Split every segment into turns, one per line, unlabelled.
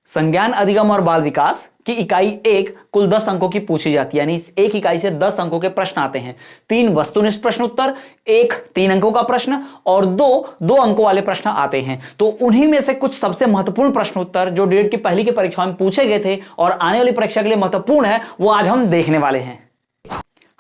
संज्ञान अधिगम और बाल विकास की इकाई 1 कुल 10 अंकों की पूछी जाती है, यानी इस एक इकाई से 10 अंकों के प्रश्न आते हैं। 3 वस्तुनिष्ठ प्रश्न उत्तर, 1 3 अंकों का प्रश्न और 2 अंकों वाले प्रश्न आते हैं। तो उन्हीं में से कुछ सबसे महत्वपूर्ण प्रश्न उत्तर जो डीएलएड की पहली की परीक्षा में पूछे गए थे और आने वाली परीक्षा के लिए महत्वपूर्ण है, वो आज हम देखने वाले हैं।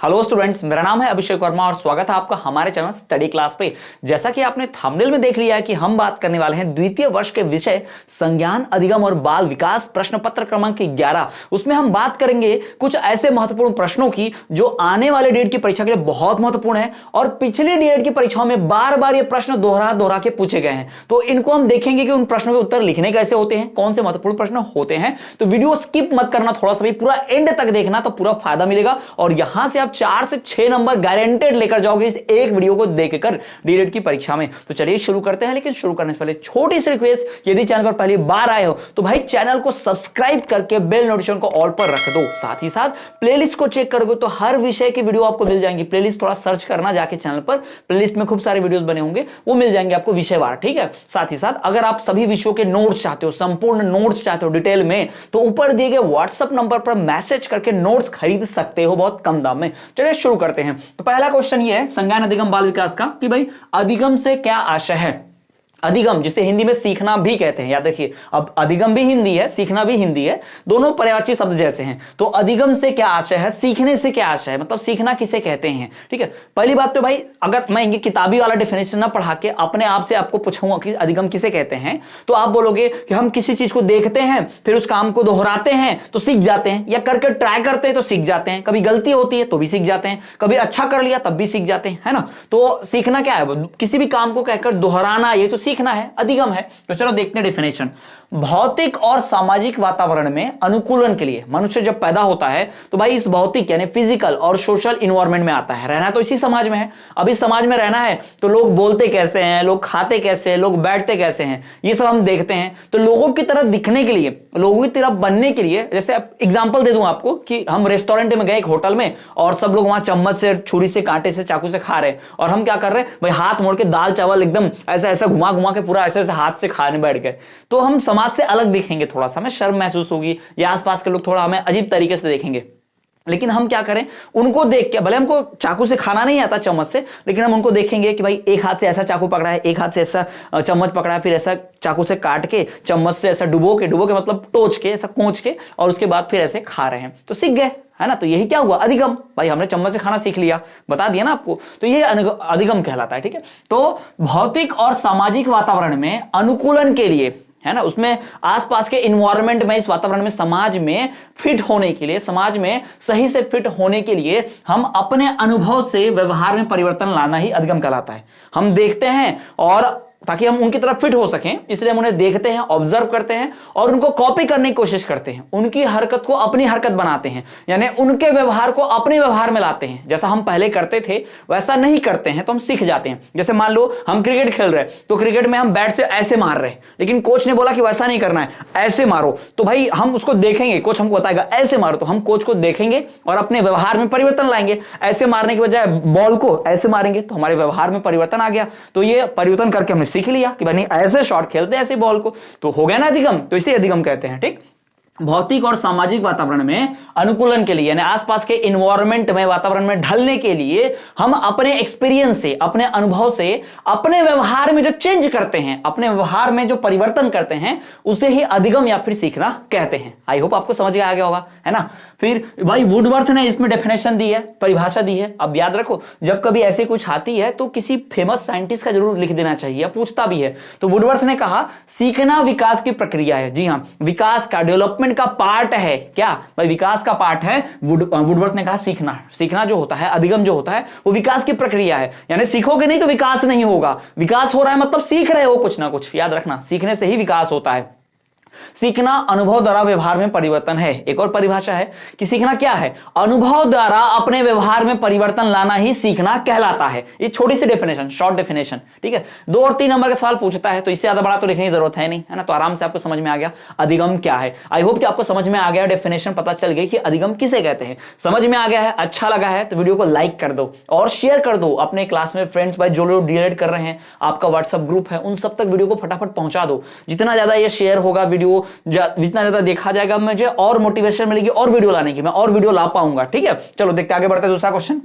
हेलो स्टूडेंट्स, मेरा नाम है अभिषेक वर्मा और स्वागत है आपका हमारे चैनल स्टडी क्लास पे। जैसा कि आपने थंबनेल में देख लिया है कि हम बात करने वाले हैं द्वितीय वर्ष के विषय संज्ञान अधिगम और बाल विकास प्रश्न पत्र क्रमांक 11। उसमें हम बात करेंगे कुछ ऐसे महत्वपूर्ण प्रश्नों की जो आने वाले डीएलएड की परीक्षा के लिए बहुत महत्वपूर्ण है और पिछले डीएलएड की परीक्षाओं में बार बार ये प्रश्न दोहरा के पूछे गए हैं। तो इनको हम देखेंगे कि उन प्रश्नों के उत्तर लिखने कैसे होते हैं, कौन से महत्वपूर्ण प्रश्न होते हैं। तो वीडियो स्किप मत करना, थोड़ा सा भी पूरा एंड तक देखना, तो पूरा फायदा मिलेगा और यहां से आप 4 से 6 नंबर गारंटेड लेकर जाओगे इस एक वीडियो को देखकर डीएलएड की परीक्षा में। तो चलिए शुरू करते हैं, लेकिन शुरू करने से पहले छोटी सी रिक्वेस्ट, यदि चैनल पर पहली बार आए हो तो भाई चैनल को सब्सक्राइब करके बेल नोटिफिकेशन को ऑल पर रख दो। साथ ही साथ प्लेलिस्ट को चेक करोगे तो हर विषय की वीडियो आपको मिल जाएंगी। प्लेलिस्ट थोड़ा सर्च करना जाके चैनल पर, प्लेलिस्ट में खूब सारे वीडियोस बने होंगे, वो मिल जाएंगे आपको विषयवार, ठीक है। साथ ही साथ अगर आप सभी विषयों के नोट्स चाहते हो, संपूर्ण नोट्स चाहते हो डिटेल में, तो ऊपर दिए गए व्हाट्सएप नंबर पर मैसेज करके नोट्स खरीद सकते हो बहुत कम दाम में। चलिए शुरू करते हैं। तो पहला क्वेश्चन ये है संज्ञान अधिगम बाल विकास का कि भाई अधिगम से क्या आशय है। अधिगम जिसे हिंदी में सीखना भी कहते हैं, याद रखिए, अब अधिगम भी हिंदी है, सीखना भी हिंदी है, दोनों पर्यायवाची शब्द जैसे हैं। तो अधिगम से क्या आशय है, सीखने से क्या आशय है, मतलब सीखना किसे कहते हैं, ठीक है। पहली बात तो भाई, अगर मैं ये किताबी वाला डेफिनेशन ना पढ़ा के अपने आप से आपको पूछूंगा कि अधिगम किसे कहते हैं, तो आप बोलोगे कि हम किसी चीज को देखते हैं, फिर उस काम को दोहराते हैं तो सीख जाते हैं, या करके ट्राई करते हैं तो सीख जाते हैं, कभी गलती होती है तो भी सीख जाते हैं, कभी अच्छा कर लिया तब भी सीख जाते हैं, है ना। तो सीखना क्या है, किसी भी काम को कहकर दोहराना, ये तो सीखना है, अधिगम है। तो चलो देखते हैं डेफिनेशन। भौतिक और सामाजिक वातावरण में अनुकूलन के लिए मनुष्य जब पैदा होता है तो भाई इस भौतिक यानी फिजिकल और सोशल इन्वायरमेंट में आता है। रहना तो इसी समाज में है। अब इस समाज में रहना है तो लोग बोलते कैसे हैं, लोग खाते कैसे हैं, लोग बैठते कैसे हैं, ये सब हम देखते हैं। तो लोगों की तरह दिखने के लिए, लोगों की तरह बनने के लिए, जैसे एग्जांपल दे दूं आपको कि हम रेस्टोरेंट में गए एक होटल में और सब लोग वहां चम्मच से, छुरी से, कांटे से, चाकू से खा रहे हैं और हम क्या कर रहे हैं भाई, हाथ मोड़ के दाल चावल एकदम ऐसा ऐसा घुमा घुमा के पूरा ऐसे ऐसे हाथ से खाने बैठ गए, तो हम समाज से अलग दिखेंगे, थोड़ा सा हमें शर्म महसूस होगी या आसपास के लोग थोड़ा हमें अजीब तरीके से देखेंगे। लेकिन हम क्या करें, उनको देख के, भले हमको चाकू से खाना नहीं आता चम्मच से, लेकिन हम उनको देखेंगे कि भाई एक हाथ से ऐसा चाकू पकड़ा है, एक हाथ से ऐसा चम्मच पकड़ा है, फिर ऐसा चाकू से काट के, चम्मच से ऐसा डुबो के मतलब टोच के, ऐसा कोंच के, और उसके बाद फिर ऐसे खा रहे हैं, तो सीख गए, है ना। तो यही क्या हुआ, अधिगम। भाई हमने चम्मच से खाना सीख लिया, बता दिया ना आपको, तो ये अधिगम कहलाता है, ठीक है। तो भौतिक और सामाजिक वातावरण में अनुकूलन के लिए, है ना, उसमें आसपास के इन्वायरमेंट में, इस वातावरण में, समाज में फिट होने के लिए, समाज में सही से फिट होने के लिए हम अपने अनुभव से व्यवहार में परिवर्तन लाना ही अधिगम कहलाता है। हम देखते हैं और ताकि हम उनकी तरफ फिट हो सकें, इसलिए हम उन्हें देखते हैं, ऑब्जर्व करते हैं और उनको कॉपी करने की कोशिश करते हैं, उनकी हरकत को अपनी हरकत बनाते हैं, यानी उनके व्यवहार को अपने व्यवहार में लाते हैं। जैसा हम पहले करते थे वैसा नहीं करते हैं तो हम सीख जाते हैं। जैसे मान लो हम क्रिकेट खेल रहे हैं, तो क्रिकेट में हम बैट से ऐसे मार रहे हैं, लेकिन कोच ने बोला कि वैसा नहीं करना है, ऐसे मारो, तो भाई हम उसको देखेंगे, कोच हमको बताएगा ऐसे मारो, तो हम कोच को देखेंगे और अपने व्यवहार में परिवर्तन लाएंगे। ऐसे मारने की बजाय बॉल को ऐसे मारेंगे तो हमारे व्यवहार में परिवर्तन आ गया। तो ये परिवर्तन करके हमने सीख लिया कि भाई ऐसे शॉट खेलते हैं, ऐसे बॉल को, तो हो गया ना अधिगम। तो इसे अधिगम कहते हैं, ठीक। भौतिक और सामाजिक वातावरण में अनुकूलन के लिए, यानी आसपास के इन्वायरमेंट में, वातावरण में ढलने के लिए हम अपने एक्सपीरियंस से, अपने अनुभव से, अपने व्यवहार में जो चेंज करते हैं, अपने व्यवहार में जो परिवर्तन करते हैं, उसे ही अधिगम या फिर सीखना कहते हैं। आई होप आपको समझ आ गया होगा, है ना। फिर भाई वुडवर्थ ने इसमें डेफिनेशन दी है, परिभाषा दी है। अब याद रखो, जब कभी ऐसे कुछ आती है तो किसी फेमस साइंटिस्ट का जरूर लिख देना चाहिए, या पूछता भी है। तो वुडवर्थ ने कहा सीखना विकास की प्रक्रिया है। जी हां, विकास का, डेवलपमेंट का पार्ट है। क्या भाई, विकास का पार्ट है। वुडवर्थ ने कहा सीखना जो होता है, अधिगम जो होता है, वो विकास की प्रक्रिया है। यानी सीखोगे नहीं तो विकास नहीं होगा। विकास हो रहा है मतलब सीख रहे हो कुछ ना कुछ, याद रखना, सीखने से ही विकास होता है। सीखना अनुभव द्वारा व्यवहार में परिवर्तन है। एक और परिभाषा है कि सीखना क्या है, अनुभव द्वारा अपने व्यवहार में परिवर्तन लाना ही सीखना कहलाता है। ये छोटी सी डेफिनेशन, शॉर्ट डेफिनेशन, ठीक है। 2 और 3 नंबर का सवाल पूछता है, तो इससे ज्यादा बड़ा तो लिखने की जरूरत है नहीं, है ना। तो आराम से आपको समझ में आ गया अधिगम क्या है। आई होप कि आपको समझ में आ गया, डेफिनेशन पता चल गई कि अधिगम किसे कहते हैं। समझ में आ गया है, अच्छा लगा है तो वीडियो को लाइक कर दो और शेयर कर दो अपने क्लास में फ्रेंड्स, भाई जो लोग डीएलएड कर रहे हैं, आपका व्हाट्सएप ग्रुप है, उन सब तक वीडियो को फटाफट पहुंचा दो। जितना ज्यादा ये शेयर होगा वीडियो वीडियो जितना ज्यादा देखा जाएगा मुझे और मोटिवेशन मिलेगी और वीडियो लाने की, मैं और वीडियो ला पाऊंगा। ठीक है, चलो देखते आगे बढ़ते हैं। दूसरा क्वेश्चन,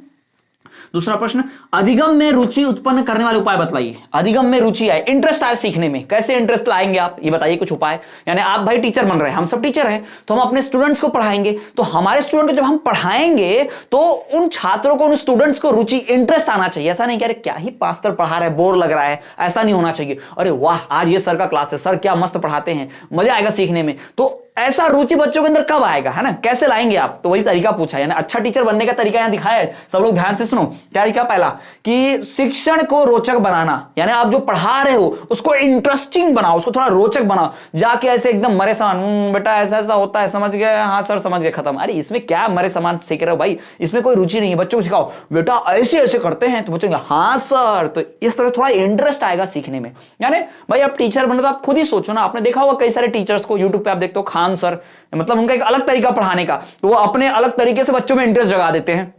दूसरा प्रश्न, अधिगम में रुचि उत्पन्न करने वाले उपाय बताइए। अधिगम में रुचि आए, इंटरेस्ट आए सीखने में, कैसे इंटरेस्ट लाएंगे आप, ये बताइए कुछ उपाय। यानी आप भाई टीचर बन रहे हैं, हम सब टीचर हैं, तो हम अपने स्टूडेंट्स को पढ़ाएंगे, तो हमारे स्टूडेंट को जब हम पढ़ाएंगे तो उन छात्रों को, उन स्टूडेंट्स को रुचि, इंटरेस्ट आना चाहिए। ऐसा नहीं कह रहे क्या ही पास्टर पढ़ा रहे, बोर लग रहा है, ऐसा नहीं होना चाहिए। अरे वाह, आज ये सर का क्लास है, सर क्या मस्त पढ़ाते हैं, मजा आएगा सीखने में। तो ऐसा रुचि बच्चों के अंदर कब आएगा, है ना, कैसे लाएंगे आप, तो वही तरीका पूछा है। यानी अच्छा टीचर बनने का तरीका यहां दिखाया है, सब लोग ध्यान से सुनो। क्या तरीका, पहला कि शिक्षण को रोचक बनाना, यानी आप जो पढ़ा रहे हो उसको इंटरेस्टिंग बनाओ, उसको थोड़ा रोचक बनाओ। जाके ऐसे एकदम मरे समान, बेटा ऐसा ऐसा होता है, समझ गए, हाँ सर समझ गए, खत्म। अरे इसमें क्या मरे समान सीख रहे हो भाई, इसमें कोई रुचि नहीं है। बच्चों को सिखाओ, बेटा ऐसे ऐसे करते हैं, तो बच्चों हाँ सर, तो इस तरह थोड़ा इंटरेस्ट आएगा सीखने में। यानी भाई आप टीचर बने तो आप खुद ही सोचो ना, आपने देखा होगा कई सारे टीचर्स को यूट्यूब पे आप देखते हो, खान सर, मतलब उनका एक अलग तरीका पढ़ाने का, तो वो अपने अलग तरीके से बच्चों में इंटरेस्ट जगा देते हैं।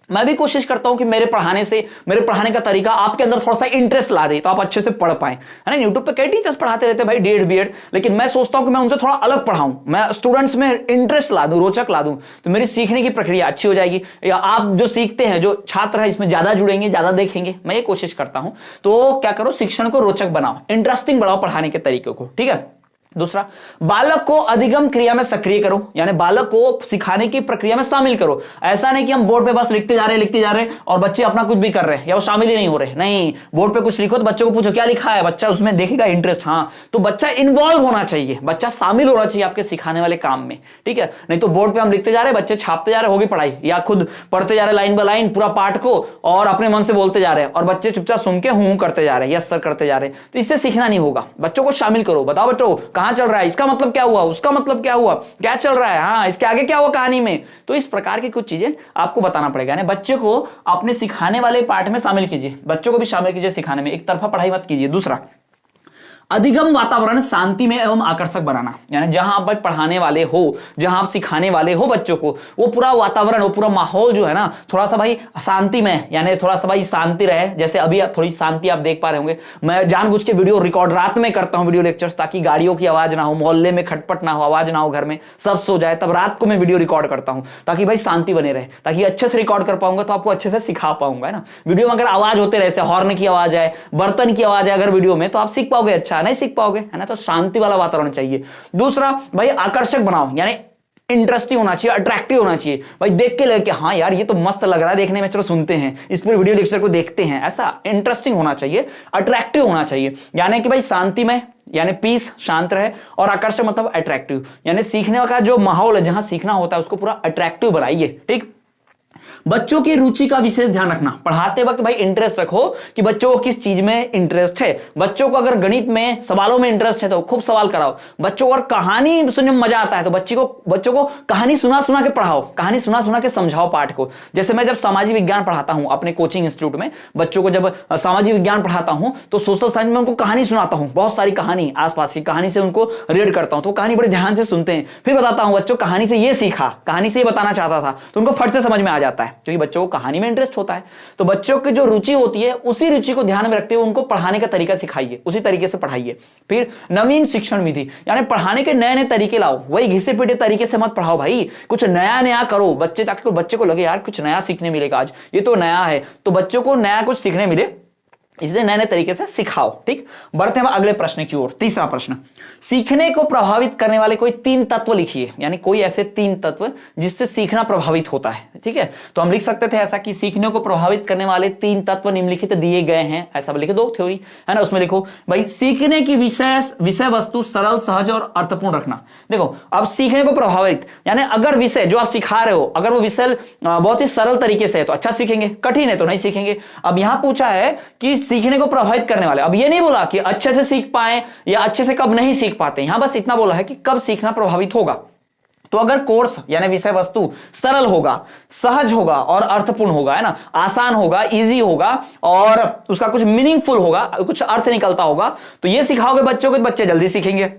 मैं भी कोशिश करता हूं कि मेरे पढ़ाने का तरीका आपके अंदर थोड़ा सा इंटरेस्ट ला दे, तो आप अच्छे से पढ़ पाएं, है ना। यूट्यूब पे कई टीचर्स पढ़ाते रहते हैं भाई, डीएड बीएड, लेकिन मैं सोचता हूं कि मैं उनसे थोड़ा अलग पढ़ाऊं, मैं स्टूडेंट्स में इंटरेस्ट ला दूं, रोचक ला दूं, तो मेरी सीखने की प्रक्रिया अच्छी हो जाएगी। या आप जो सीखते हैं, जो छात्र है, इसमें ज्यादा जुड़ेंगे, ज्यादा देखेंगे, मैं ये कोशिश करता हूं। तो क्या करो, शिक्षण को रोचक बनाओ, इंटरेस्टिंग बनाओ पढ़ाने के तरीके को। ठीक है, दूसरा, बालक को अधिगम क्रिया में सक्रिय करो, यानी बालक को सिखाने की प्रक्रिया में शामिल करो। ऐसा नहीं कि हम बोर्ड पे बस लिखते जा रहे और बच्चे अपना कुछ भी कर रहे हैं या वो शामिल ही नहीं हो रहे। नहीं, बोर्ड पे कुछ लिखो तो बच्चों को पूछो क्या लिखा है, बच्चा उसमें देखेगा इंटरेस्ट, हाँ, तो बच्चा इन्वॉल्व होना चाहिए, बच्चा शामिल होना चाहिए आपके सिखाने वाले काम में। ठीक है, नहीं तो बोर्ड पे हम लिखते जा रहे, बच्चे छापते जा रहे, होगी पढ़ाई, या खुद पढ़ते जा रहे लाइन बाय लाइन पूरा पाठ को और अपने मन से बोलते जा रहे हैं, और बच्चे चुपचाप सुन के हूं करते जा रहे हैं, यस सर करते जा रहे हैं, तो इससे सीखना नहीं होगा। बच्चों को शामिल करो, बताओ बच्चों कहां चल रहा है, इसका मतलब क्या हुआ, उसका मतलब क्या हुआ, क्या चल रहा है, हाँ इसके आगे क्या हुआ कहानी में। तो इस प्रकार की कुछ चीजें आपको बताना पड़ेगा। यानी बच्चे को अपने सिखाने वाले पाठ में शामिल कीजिए, बच्चों को भी शामिल कीजिए सिखाने में, एक तरफा पढ़ाई मत कीजिए। दूसरा, अधिगम वातावरण शांति में एवं आकर्षक बनाना, यानी जहां आप पढ़ाने वाले हो, जहां आप सिखाने वाले हो बच्चों को, वो पूरा वातावरण, वो पूरा माहौल जो है ना, थोड़ा सा भाई शांति में, यानी थोड़ा सा भाई शांति रहे। जैसे अभी आप थोड़ी शांति आप देख पा रहे होंगे, मैं जानबूझ के वीडियो रिकॉर्ड रात में करता हूं, वीडियो लेक्चर्स, ताकि गाड़ियों की आवाज ना हो, मोहल्ले में खटपट ना हो, आवाज ना हो, घर में सब सो जाए, तब रात को मैं वीडियो रिकॉर्ड करता हूं, ताकि भाई शांति बने रहे, ताकि अच्छे से रिकॉर्ड कर पाऊंगा, तो आपको अच्छे से सिखा पाऊंगा, है ना। वीडियो में अगर आवाज होते रहे, हॉर्न की आवाज है, बर्तन की आवाज है अगर वीडियो में, तो आप सीख पाओगे, अच्छा नहीं सीख पाओगे, है ना। तो शांति वाला वातावरण चाहिए। दूसरा भाई आकर्षक बनाओ, यानी इंटरेस्टिंग होना चाहिए, अट्रैक्टिव होना चाहिए, भाई देख के लगे कि हाँ यार ये तो मस्त लग रहा है देखने में, चलो सुनते हैं, इस पूरे वीडियो लेक्चर को देखते हैं। ऐसा इंटरेस्टिंग होना चाहिए, अट्रैक्टिव होना चाहिए, यानी कि भाई शांति में, यानी पीस, शांत रहे, और आकर्षक मतलब अट्रैक्टिव, यानी सीखने का जो माहौल है, जहां सीखना होता है उसको पूरा अट्रैक्टिव बनाइए। ठीक, बच्चों की रुचि का विशेष ध्यान रखना, पढ़ाते वक्त भाई इंटरेस्ट रखो कि बच्चों को किस चीज में इंटरेस्ट है। बच्चों को अगर गणित में सवालों में इंटरेस्ट है तो खूब सवाल कराओ। बच्चों को अगर कहानी सुनने में मजा आता है तो बच्चों को कहानी सुना सुना के पढ़ाओ, कहानी सुना सुना के समझाओ पाठ को। जैसे मैं जब सामाजिक विज्ञान पढ़ाता हूं अपने कोचिंग इंस्टीट्यूट में, बच्चों को जब सामाजिक विज्ञान पढ़ाता हूं तो सोशल साइंस में उनको कहानी सुनाता हूं, बहुत सारी कहानी, आसपास की कहानी से उनको रीड करता हूं, तो कहानी बड़े ध्यान से सुनते हैं। फिर बताता हूं बच्चों कहानी से ये सीखा, कहानी से ये बताना चाहता था, तो उनको फट से समझ में आ जाता है, क्योंकि बच्चों को कहानी में इंटरेस्ट होता है। तो बच्चों की जो रुचि होती है उसी रुचि को ध्यान में रखते हुए उनको पढ़ाने का तरीका सिखाइए, उसी तरीके से पढ़ाइए। फिर नवीन शिक्षण विधि, यानी पढ़ाने के नए नए तरीके लाओ, वही घिसे पीटे तरीके से मत पढ़ाओ भाई, कुछ नया नया करो बच्चे, ताकि बच्चे को लगे यार कुछ नया सीखने मिलेगा, आज ये तो नया है, तो बच्चों को नया कुछ सीखने मिले, इसलिए नए नए तरीके से सिखाओ। ठीक, बढ़ते हैं अगले प्रश्न की ओर। तीसरा प्रश्न, सीखने को प्रभावित करने वाले कोई 3 तत्व लिखिए, यानी कोई ऐसे 3 तत्व जिससे सीखना प्रभावित होता है। ठीक है, तो हम लिख सकते थे ऐसा कि सीखने को प्रभावित करने वाले 3 तत्व निम्नलिखित दिए गए हैं, ऐसा लिख दो थ्योरी, है ना। उसमें लिखो भाई सीखने की विषय वस्तु सरल, सहज और अर्थपूर्ण रखना। देखो अब सीखने को प्रभावित, यानी अगर विषय जो आप सिखा रहे हो, अगर वो विषय बहुत ही सरल तरीके से है तो अच्छा सीखेंगे, कठिन है तो नहीं सीखेंगे। अब यहां पूछा है कि सीखने को प्रभावित करने वाले, अब ये नहीं बोला कि अच्छे से सीख पाए या अच्छे से कब नहीं सीख पाते, यहां बस इतना बोला है कि कब सीखना प्रभावित होगा। तो अगर कोर्स यानी विषय वस्तु सरल होगा, सहज होगा और अर्थपूर्ण होगा, है ना, आसान होगा, इजी होगा और उसका कुछ मीनिंगफुल होगा, कुछ अर्थ निकलता होगा, तो ये सिखाओगे बच्चों को, बच्चे जल्दी सीखेंगे।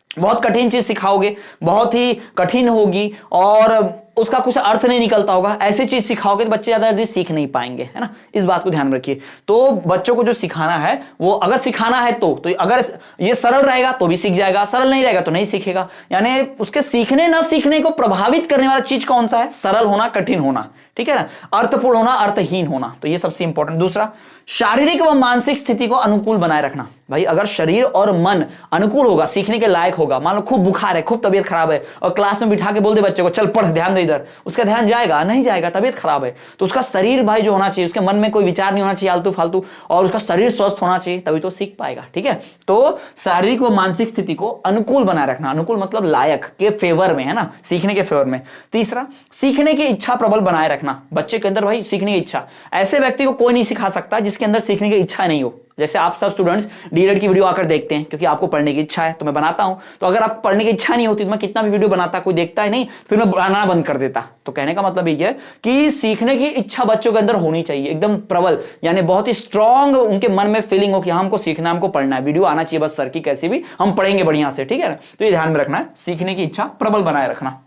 बहुत कठिन चीज सिखाओगे, बहुत ही कठिन होगी और उसका कुछ अर्थ नहीं निकलता होगा, ऐसी चीज सिखाओगे तो बच्चे ज्यादा जल्दी सीख नहीं पाएंगे, है ना। इस बात को ध्यान रखिए। तो बच्चों को जो सिखाना है वो अगर सिखाना है तो अगर ये सरल रहेगा तो भी सीख जाएगा, सरल नहीं रहेगा तो नहीं सीखेगा। यानी उसके सीखने न सीखने को प्रभावित करने वाला चीज कौन सा है? सरल होना, कठिन होना, ठीक है ना, अर्थपूर्ण होना, अर्थहीन होना। तो ये सबसे इंपॉर्टेंट। दूसरा, शारीरिक व मानसिक स्थिति को अनुकूल बनाए रखना। भाई अगर शरीर और मन अनुकूल होगा, सीखने के लायक होगा, मान लो खूब बुखार है, खूब तबीयत खराब है और क्लास में बिठा के बोल दे बच्चे को चल पढ़, ध्यान दे इधर, उसका ध्यान जाएगा? नहीं जाएगा, तबीयत खराब है। तो उसका शरीर भाई जो होना चाहिए, उसके मन में कोई विचार नहीं होना चाहिए आलतू फालतू, और उसका शरीर स्वस्थ होना चाहिए, तभी तो सीख पाएगा, ठीक है। तो शारीरिक व मानसिक स्थिति को अनुकूल बनाए रखना, अनुकूल मतलब लायक के फेवर में, है ना, सीखने के फेवर में। तीसरा, सीखने की इच्छा प्रबल बनाए रखना। बच्चे के अंदर भाई सीखने की इच्छा, ऐसे व्यक्ति को कोई नहीं सिखा सकता जिसके अंदर सीखने की इच्छा नहीं हो। जैसे आप सब स्टूडेंट्स डीएलएड की वीडियो आकर देखते हैं क्योंकि आपको पढ़ने की इच्छा है तो मैं बनाता हूं। तो अगर आप पढ़ने की इच्छा नहीं होती तो मैं कितना भी वीडियो बनाता, कोई देखता ही नहीं, फिर मैं बनाना बंद कर देता। तो कहने का मतलब ये है कि सीखने की इच्छा बच्चों के अंदर होनी चाहिए, एकदम प्रबल, यानी बहुत ही स्ट्रांग उनके मन में फीलिंग हो कि हमको सीखना, हमको पढ़ना है, वीडियो आना चाहिए बस सर की कैसी भी, हम पढ़ेंगे बढ़िया से, ठीक है ना। तो ये ध्यान में रखना है, सीखने की इच्छा प्रबल बनाए रखना।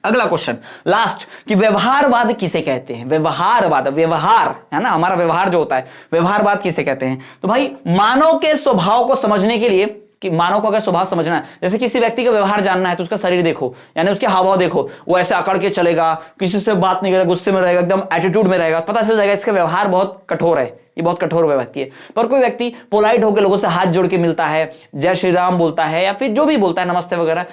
अगला क्वेश्चन लास्ट, कि व्यवहारवाद किसे कहते हैं? व्यवहारवाद, व्यवहार है ना, हमारा व्यवहार जो होता है, व्यवहारवाद किसे कहते हैं? तो भाई मानव के स्वभाव को समझने के लिए, कि मानव को अगर स्वभाव समझना है, जैसे किसी व्यक्ति का व्यवहार जानना है तो उसका शरीर देखो, यानी उसके हाव भाव देखो, वो ऐसे अकड़ के चलेगा, किसी से बात नहीं करेगा, गुस्से में रहेगा, एकदम एटीट्यूड में रहेगा, पता चल जाएगा इसका व्यवहार बहुत कठोर है, ये बहुत कठोर व्यक्ति है। पर कोई व्यक्ति पोलाइट होकर लोगों से हाथ जोड़ के मिलता है, जय श्री राम बोलता है, या फिर जो भी बोलता है, नमस्ते वगैरह,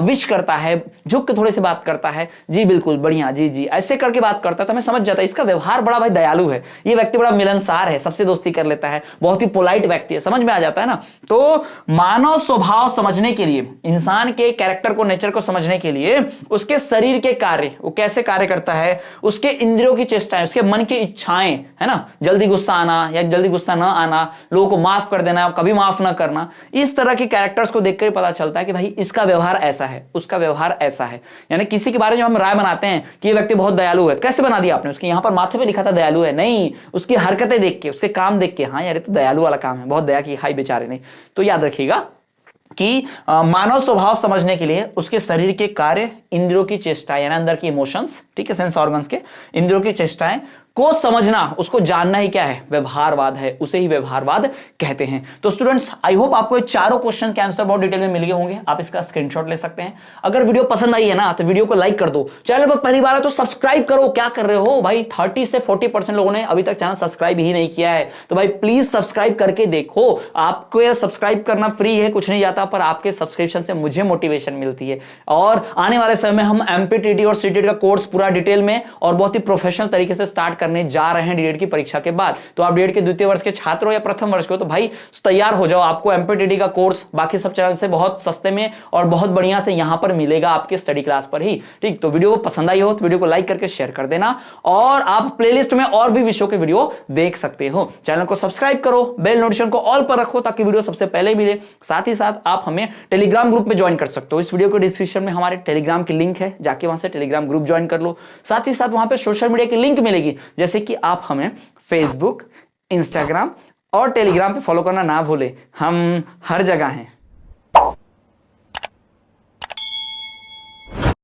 विश करता है, झुक के थोड़ी सी बात करता है, जी बिल्कुल बढ़िया, जी जी ऐसे करके बात करता है, तो हमें समझ जाता है इसका व्यवहार बड़ा भाई दयालु है, ये व्यक्ति बड़ा मिलनसार है, सबसे दोस्ती कर लेता है, बहुत ही पोलाइट व्यक्ति है, समझ में आ जाता है ना। तो मानव स्वभाव समझने के लिए, इंसान के कैरेक्टर को, नेचर को समझने के लिए उसके शरीर के कार्य, वो कैसे कार्य करता है, उसके इंद्रियों की चेष्टाएं, उसके मन की इच्छाएं, है ना, जल्दी गुस्सा या जल्दी गुस्सा न आना, लोगों को माफ कर देना, कभी माफ ना करना, इस तरह के कैरेक्टर्स को देखकर पता चलता है कि भाई इसका व्यवहार ऐसा है, उसका व्यवहार ऐसा है। यानी किसी के बारे में हम राय बनाते हैं कि ये व्यक्ति बहुत दयालु है, कैसे बना दिया आपने? उसके यहां पर माथे पे लिखा था दयालु है? नहीं, उसकी हरकतें देख के, उसके काम देख के, हाँ यार ये तो दयालु वाला काम है, बहुत दया की खाई बेचारे ने। तो याद रखिएगा कि मानव स्वभाव समझने के लिए उसके शरीर के कार्य, इंद्रियों की चेष्टाएं, यानी अंदर की इमोशंस, ठीक है, सेंस ऑर्गन्स के, इंद्रियों की चेष्टाएं को समझना, उसको जानना ही क्या है? व्यवहारवाद है, उसे ही व्यवहारवाद कहते हैं। तो स्टूडेंट्स आई होप आपको ये चारों क्वेश्चन के आंसर बहुत डिटेल में मिल गए होंगे, आप इसका स्क्रीनशॉट ले सकते हैं। अगर वीडियो पसंद आई है ना तो वीडियो को लाइक कर दो, चैनल पर पहली बार है तो सब्सक्राइब करो, क्या कर रहे हो भाई? 30 से 40% लोगों ने अभी तक चैनल सब्सक्राइब ही नहीं किया है, तो भाई प्लीज सब्सक्राइब करके देखो। आपको सब्सक्राइब करना फ्री है, कुछ नहीं जाता, पर आपके सब्सक्रिप्शन से मुझे मोटिवेशन मिलती है। और आने वाले समय में हम एमपीटीटी और सीटीटी का कोर्स पूरा डिटेल में और बहुत ही प्रोफेशनल तरीके से स्टार्ट करने जा रहे हैं डीएड की परीक्षा के बाद। तो आप डीएड के द्वितीय वर्ष के छात्र हो या प्रथम वर्ष के हो तो भाई तैयार हो जाओ, आपको एमपीटीटी का कोर्स बाकी सब चैनल से बहुत सस्ते में और बहुत बढ़िया से यहां पर मिलेगा आपके स्टडी क्लास पर ही, ठीक। तो वीडियो को पसंद आई हो तो वीडियो को लाइक करके शेयर कर देना, और आप प्लेलिस्ट में और भी विषयों के वीडियो देख सकते हो। चैनल को सब्सक्राइब करो, बेल नोटिफिकेशन को ऑल पर रखो ताकि वीडियो सबसे पहले मिले। साथ ही साथ आप हमें टेलीग्राम ग्रुप में ज्वाइन कर सकते हो, इस वीडियो के डिस्क्रिप्शन में हमारे टेलीग्राम की लिंक है, जाके वहां से टेलीग्राम ग्रुप ज्वाइन कर लो। साथ ही साथ वहां पे सोशल मीडिया की लिंक मिलेगी, जैसे कि आप हमें फेसबुक, इंस्टाग्राम और टेलीग्राम पे फॉलो करना ना भूले, हम हर जगह हैं।